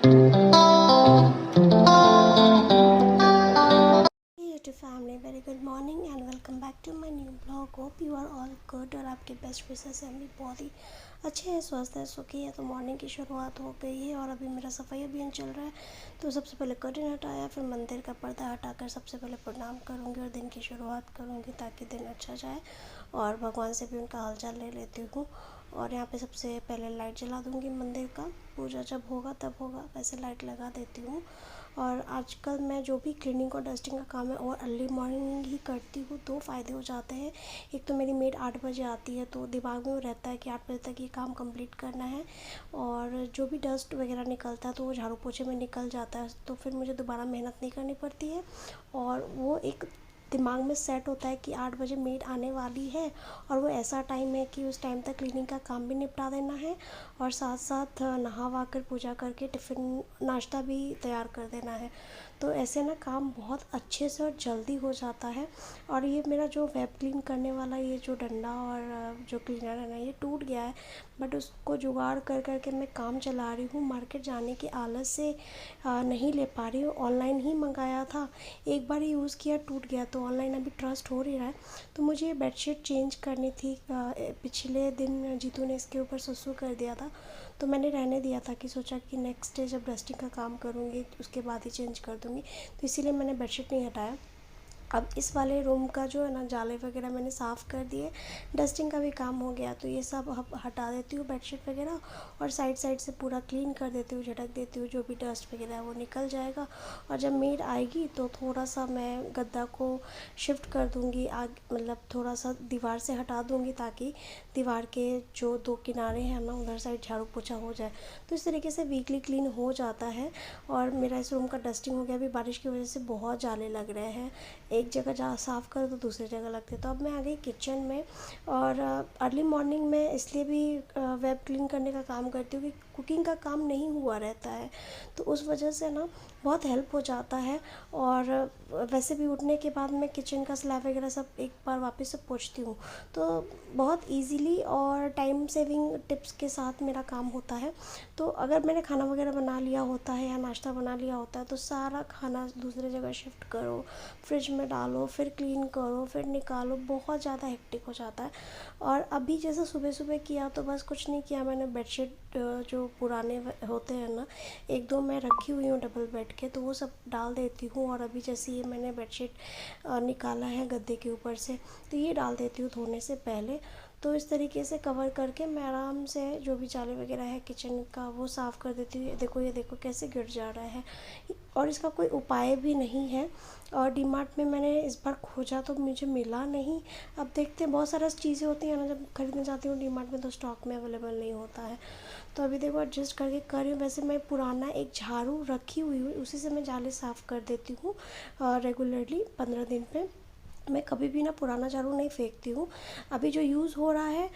YouTube family, very good morning and welcome back to my new blog. Hope you are all good और आपके best wishes से हम भी बहुत ही अच्छे हैं, स्वस्थ हैं, सुखी है। तो मॉर्निंग की शुरुआत हो गई है और अभी मेरा सफाई अभियान चल रहा है। तो सबसे पहले कर्टन हटाया, फिर मंदिर का पर्दा हटाकर सबसे पहले प्रणाम करूँगी और दिन की शुरुआत करूँगी ताकि दिन अच्छा जाए। और भगवान से भी उनका हालचाल ले लेती हूँ। और यहाँ पे सबसे पहले लाइट जला दूँगी मंदिर का, पूजा जब होगा तब होगा, वैसे लाइट लगा देती हूँ। और आजकल मैं जो भी क्लीनिंग और डस्टिंग का काम है और अर्ली मॉर्निंग ही करती हूँ। दो फ़ायदे हो जाते हैं। एक तो मेरी मेड 8 बजे आती है तो दिमाग में रहता है कि 8 बजे तक ये काम कंप्लीट करना है, और जो भी डस्ट वगैरह निकलता है तो वो झाड़ू पोछे में निकल जाता है, तो फिर मुझे दोबारा मेहनत नहीं करनी पड़ती है। और वो एक दिमाग में सेट होता है कि 8 बजे मेड आने वाली है और वो ऐसा टाइम है कि उस टाइम तक क्लीनिंग का काम भी निपटा देना है और साथ साथ नहा वा कर पूजा करके टिफ़िन नाश्ता भी तैयार कर देना है। तो ऐसे ना काम बहुत अच्छे से और जल्दी हो जाता है। और ये मेरा जो वेब क्लीन करने वाला ये जो डंडा और जो क्लीनर है ना, ये टूट गया है, बट उसको जुगाड़ कर कर के मैं काम चला रही हूँ। मार्केट जाने के आलस से नहीं ले पा रही हूँ। ऑनलाइन ही मंगाया था, एक बार ही यूज़ किया, टूट गया, तो ऑनलाइन अभी ट्रस्ट हो नहीं रहा है। तो मुझे ये बेडशीट चेंज करनी थी। पिछले दिन जीतू ने इसके ऊपर सुसु कर दिया था, तो मैंने रहने दिया था कि सोचा कि नेक्स्ट डे जब डस्टिंग का काम करूँगी उसके बाद ही चेंज कर दूँगी, तो इसीलिए मैंने बेडशीट नहीं हटाया। अब इस वाले रूम का जो है ना, जाले वगैरह मैंने साफ़ कर दिए, डस्टिंग का भी काम हो गया, तो ये सब हटा देती हूँ बेडशीट वगैरह, और साइड साइड से पूरा क्लीन कर देती हूँ, झटक देती हूँ, जो भी डस्ट वगैरह है वो निकल जाएगा। और जब मेड आएगी तो थोड़ा सा मैं गद्दा को शिफ्ट कर दूँगी मतलब थोड़ा सा दीवार से हटा दूँगी ताकि दीवार के जो दो किनारे हैं ना, उधर साइड झाड़ू पोछा हो जाए। तो इस तरीके से वीकली क्लीन हो जाता है। और मेरा इस रूम का डस्टिंग हो गया। अभी बारिश की वजह से बहुत जाले लग रहे हैं, एक जगह जहाँ साफ़ करो तो दूसरी जगह लगते हैं। तो अब मैं आ गई किचन में। और अर्ली मॉर्निंग में इसलिए भी वेब क्लीन करने का काम करती हूँ कि कुकिंग का काम नहीं हुआ रहता है, तो उस वजह से ना बहुत हेल्प हो जाता है। और वैसे भी उठने के बाद मैं किचन का स्लैब वगैरह सब एक बार वापस से पोंछती हूँ, तो बहुत इजीली और टाइम सेविंग टिप्स के साथ मेरा काम होता है। तो अगर मैंने खाना वगैरह बना लिया होता है या नाश्ता बना लिया होता है तो सारा खाना दूसरी जगह शिफ्ट करो, फ्रिज में डालो, फिर क्लीन करो, फिर निकालो, बहुत ज़्यादा हेक्टिक हो जाता है। और अभी जैसे सुबह सुबह किया तो बस कुछ नहीं किया, मैंने बेडशीट जो पुराने होते हैं ना, एक दो मैं रखी हुई हूँ डबल बेड के, तो वो सब डाल देती हूँ। और अभी जैसे ये मैंने बेडशीट निकाला है गद्दे के ऊपर से, तो ये डाल देती हूँ धोने से पहले। तो इस तरीके से कवर करके मैं आराम से जो भी जाले वगैरह है किचन का वो साफ़ कर देती हूँ। देखो, ये देखो कैसे गिर जा रहा है, और इसका कोई उपाय भी नहीं है। और डीमार्ट में मैंने इस बार खोजा तो मुझे मिला नहीं। अब देखते हैं, बहुत सारी चीज़ें होती हैं ना, जब खरीदने जाती हूँ डीमार्ट में तो स्टॉक में अवेलेबल नहीं होता है। तो अभी देखो एडजस्ट करके कर रही हूँ। वैसे मैं पुराना एक झाड़ू रखी हुई हूँ, उसी से मैं जाले साफ़ कर देती हूँ रेगुलरली 15 दिन पे। मैं कभी भी ना पुराना झाड़ू नहीं फेंकती हूँ। अभी जो यूज़ हो रहा है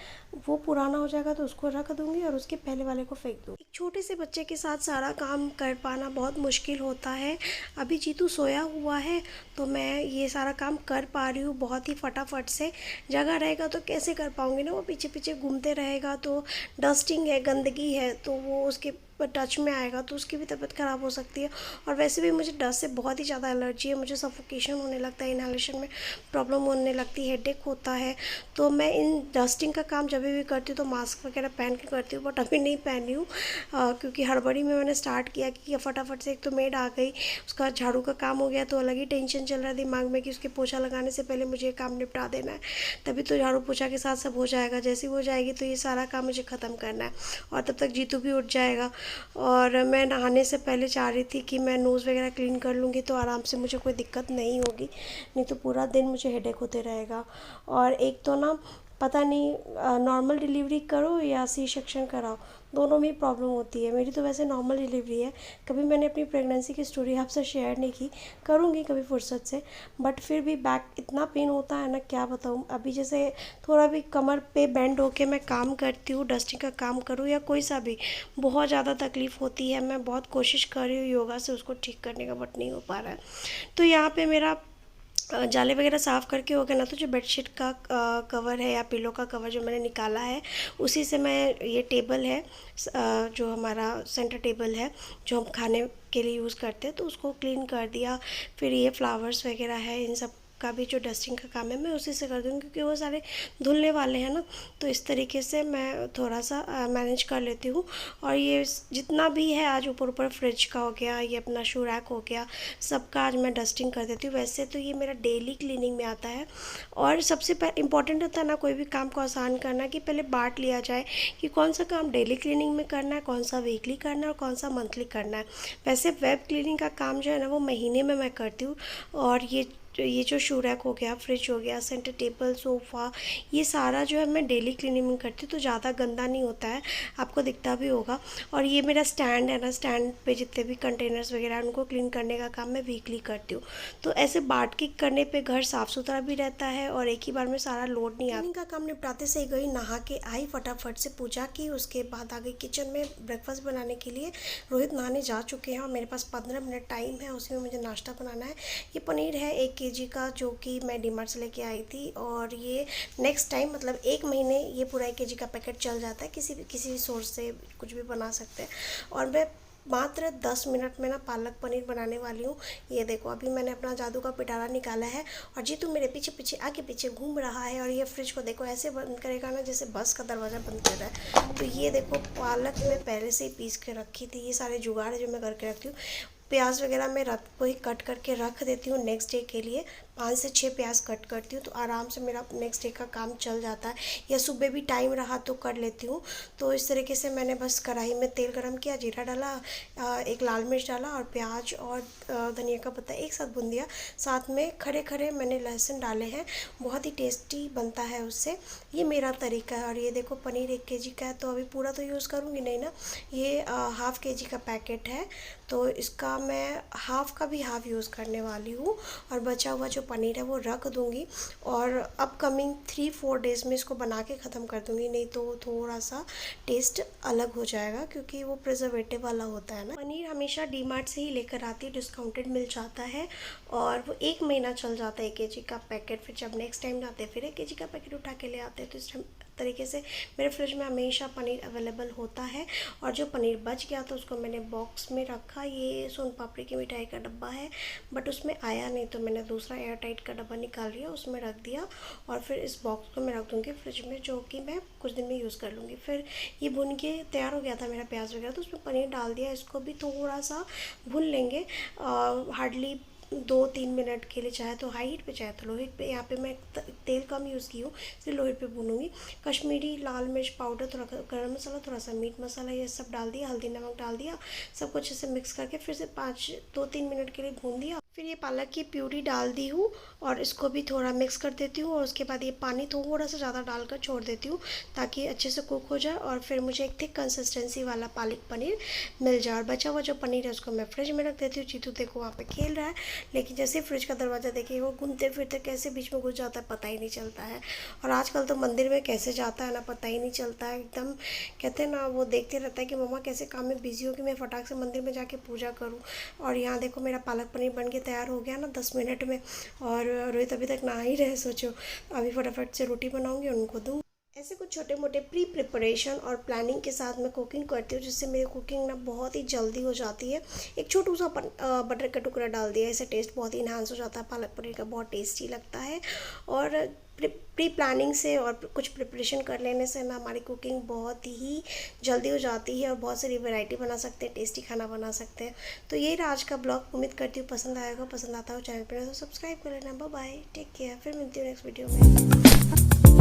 वो पुराना हो जाएगा तो उसको रख दूँगी और उसके पहले वाले को फेंक दूँगी। एक छोटे से बच्चे के साथ सारा काम कर पाना बहुत मुश्किल होता है। अभी जीतू सोया हुआ है तो मैं ये सारा काम कर पा रही हूँ बहुत ही फटाफट से। जगह रहेगा तो कैसे कर पाऊँगी ना, वो पीछे पीछे घूमते रहेगा, तो डस्टिंग है, गंदगी है, तो वो उसके टच में आएगा तो उसकी भी तबीयत ख़राब हो सकती है। और वैसे भी मुझे डस्ट से बहुत ही ज़्यादा एलर्जी है, मुझे सफोकेशन होने लगता है, इनहेलेशन में प्रॉब्लम होने लगती है, हेडेक होता है। तो मैं इन डस्टिंग का काम जब भी करती हूँ तो मास्क वगैरह पहन के करती हूँ, बट अभी नहीं पहनी हूँ क्योंकि हड़बड़ी में मैंने स्टार्ट किया कि फटाफट से। एक तो मेड आ गई, उसका झाड़ू का काम हो गया, तो अलग ही टेंशन चल रहा है दिमाग में कि उसके पोछा लगाने से पहले मुझे ये काम निपटा देना है, तभी तो झाड़ू पोछा के साथ सब हो जाएगा। जैसे ही हो जाएगी तो ये सारा काम मुझे ख़त्म करना है, और तब तक जीतू भी उठ जाएगा। और मैं नहाने से पहले चाह रही थी कि मैं नोज़ वगैरह क्लीन कर लूँगी तो आराम से मुझे कोई दिक्कत नहीं होगी, नहीं तो पूरा दिन मुझे हेडेक होते रहेगा। और एक तो ना पता नहीं नॉर्मल डिलीवरी करो या सी सेक्शन कराओ, दोनों में ही प्रॉब्लम होती है। मेरी तो वैसे नॉर्मल डिलीवरी है, कभी मैंने अपनी प्रेगनेंसी की स्टोरी आपसे शेयर नहीं की, करूँगी कभी फुर्सत से, बट फिर भी बैक इतना पेन होता है ना, क्या बताऊँ। अभी जैसे थोड़ा भी कमर पे बेंड होके मैं काम करती हूँ, डस्टिंग का काम करूँ या कोई सा भी, बहुत ज़्यादा तकलीफ़ होती है। मैं बहुत कोशिश कर रही हूँ योगा से उसको ठीक करने का, बट नहीं हो पा रहा है। तो यहाँ पे मेरा जाले वगैरह साफ़ करके हो गया ना, तो जो बेडशीट का कवर है या पिलो का कवर जो मैंने निकाला है, उसी से मैं ये टेबल है जो हमारा सेंटर टेबल है जो हम खाने के लिए यूज़ करते हैं, तो उसको क्लीन कर दिया। फिर ये फ्लावर्स वगैरह है, इन सब का भी जो डस्टिंग का काम है मैं उसी से कर दूँगी, क्योंकि वो सारे धुलने वाले हैं ना। तो इस तरीके से मैं थोड़ा सा मैनेज कर लेती हूँ। और ये जितना भी है आज ऊपर ऊपर फ्रिज का हो गया, ये अपना शू रैक हो गया, सबका आज मैं डस्टिंग कर देती हूँ। वैसे तो ये मेरा डेली क्लीनिंग में आता है। और सबसे इम्पॉर्टेंट होता है ना कोई भी काम को आसान करना, कि पहले बांट लिया जाए कि कौन सा काम डेली क्लीनिंग में करना है, कौन सा वीकली करना है और कौन सा मंथली करना है। वैसे वेब क्लीनिंग का काम जो है ना वो महीने में मैं करती हूँ। और ये जो शू रैक हो गया, फ्रिज हो गया, सेंटर टेबल, सोफ़ा, ये सारा जो है मैं डेली क्लीनिंग में करती हूँ, तो ज़्यादा गंदा नहीं होता है, आपको दिखता भी होगा। और ये मेरा स्टैंड है ना, स्टैंड पे जितने भी कंटेनर्स वगैरह हैं उनको क्लीन करने का काम मैं वीकली करती हूँ। तो ऐसे बांट के करने पे घर साफ़ सुथरा भी रहता है और एक ही बार में सारा लोड नहीं आता। क्लीनिंग का काम निपटाते से गई, नहा के आई, फटाफट से पूजा की, उसके बाद आ गई किचन में ब्रेकफास्ट बनाने के लिए। रोहित नहाने जा चुके हैं और मेरे पास 15 मिनट टाइम है, उसी में मुझे नाश्ता बनाना है। ये पनीर है 1 केजी का, जो कि मैं डीमार्ट से लेके आई थी। और ये नेक्स्ट टाइम मतलब 1 महीने ये पूरा 1 केजी का पैकेट चल जाता है, किसी भी सोर्स से कुछ भी बना सकते हैं। और मैं मात्र 10 मिनट में ना पालक पनीर बनाने वाली हूँ। ये देखो, अभी मैंने अपना जादू का पिटारा निकाला है और जीतू मेरे पीछे पीछे आगे पीछे घूम रहा है। और ये फ्रिज को देखो ऐसे बंद करेगा ना जैसे बस का दरवाज़ा बंद कर रहा है। तो ये देखो, पालक मैं पहले से ही पीस के रखी थी। ये सारे जुगाड़ जो मैं करके रखती हूँ। प्याज वगैरह मैं रात को ही कट करके रख देती हूँ नेक्स्ट डे के लिए। 5 से 6 प्याज कट करती हूँ, तो आराम से मेरा नेक्स्ट डे का काम चल जाता है। या सुबह भी टाइम रहा तो कर लेती हूँ। तो इस तरीके से मैंने बस कढ़ाई में तेल गरम किया, जीरा डाला, एक लाल मिर्च डाला और प्याज और धनिया का पत्ता एक साथ भून दिया। साथ में खड़े खड़े मैंने लहसुन डाले हैं, बहुत ही टेस्टी बनता है उससे। ये मेरा तरीका है। और ये देखो, पनीर 1 केजी का है, तो अभी पूरा तो यूज़ करूँगी नहीं ना। ये हाफ़ केजी का पैकेट है, तो इसका मैं हाफ़ का भी हाफ़ यूज़ करने वाली हूँ। और बचा हुआ जो पनीर है वो रख दूँगी और अपकमिंग 3-4 डेज़ में इसको बना के ख़त्म कर दूँगी, नहीं तो थोड़ा सा टेस्ट अलग हो जाएगा, क्योंकि वो प्रिजर्वेटिव वाला होता है ना। पनीर हमेशा डीमार्ट से ही लेकर आती है, डिस्काउंटेड मिल जाता है और वो 1 महीना चल जाता है 1 केजी का पैकेट। फिर जब नेक्स्ट टाइम जाते हैं फिर 1 केजी का पैकेट उठा के ले आते हैं। तो इस तरीके से मेरे फ्रिज में हमेशा पनीर अवेलेबल होता है। और जो पनीर बच गया तो उसको मैंने बॉक्स में रखा। ये सोन पापड़ी की मिठाई का डब्बा है, बट उसमें आया नहीं, तो मैंने दूसरा एयर टाइट का डब्बा निकाल लिया, उसमें रख दिया। और फिर इस बॉक्स को मैं रख दूँगी फ्रिज में, जो कि मैं कुछ दिन में यूज़ कर लूँगी। फिर ये भुन के तैयार हो गया था मेरा प्याज वगैरह, तो उसमें पनीर डाल दिया। इसको भी थोड़ा सा भून लेंगे, हार्डली 2-3 मिनट के लिए, चाहे तो हाई हीट पे चाहे तो लो हीट पे। यहाँ पे मैं तेल कम यूज़ की हूँ, इसलिए लो हीट पे भूनूंगी। कश्मीरी लाल मिर्च पाउडर, थोड़ा गरम मसाला, थोड़ा सा मीट मसाला, ये सब डाल दिया, हल्दी नमक डाल दिया, सब कुछ ऐसे मिक्स करके फिर से 2-3 मिनट के लिए भून दिया। फिर ये पालक की प्यूरी डाल दी हूँ और इसको भी थोड़ा मिक्स कर देती हूँ। और उसके बाद ये पानी थोड़ा सा ज़्यादा डालकर छोड़ देती हूँ, ताकि अच्छे से कुक हो जाए और फिर मुझे एक थिक कंसिस्टेंसी वाला पालक पनीर मिल जाए। और बचा हुआ जो पनीर है उसको मैं फ्रिज में रख देती हूँ। जीतू देखो वहाँ पे खेल रहा है, लेकिन जैसे फ्रिज का दरवाज़ा देखिए वो घूमते फिरते कैसे बीच में घुस जाता है, पता ही नहीं चलता है। और आजकल तो मंदिर में कैसे जाता है ना, पता ही नहीं चलता है। एकदम कहते हैं ना, वो देखते रहता है कि मम्मा कैसे काम में बिजी हो कि मैं फटाक से मंदिर में जाके पूजा करूँ। और यहाँ देखो, मेरा पालक पनीर बन के तैयार हो गया ना 10 मिनट में। और रोहित अभी तक नहा ही रहे, सोचो। अभी फटाफट से रोटी बनाऊँगी, उनको दूँ। ऐसे कुछ छोटे मोटे प्रिपरेशन और प्लानिंग के साथ मैं कुकिंग करती हूँ, जिससे मेरी कुकिंग ना बहुत ही जल्दी हो जाती है। एक छोटू सा बटर का टुकड़ा डाल दिया, इससे टेस्ट बहुत ही इन्हांस हो जाता है, पालक पनीर का बहुत टेस्टी लगता है। और प्री प्लानिंग से और कुछ प्रिपरेशन कर लेने से ना हमारी कुकिंग बहुत ही जल्दी हो जाती है और बहुत सारी वैरायटी बना सकते हैं, टेस्टी खाना बना सकते हैं। तो यही रहा आज का ब्लॉग। उम्मीद करती हूँ पसंद आएगा। पसंद आता हो चैनल पर तो सब्सक्राइब कर लेना। Bye bye, take care. फिर मिलती हूँ नेक्स्ट वीडियो में।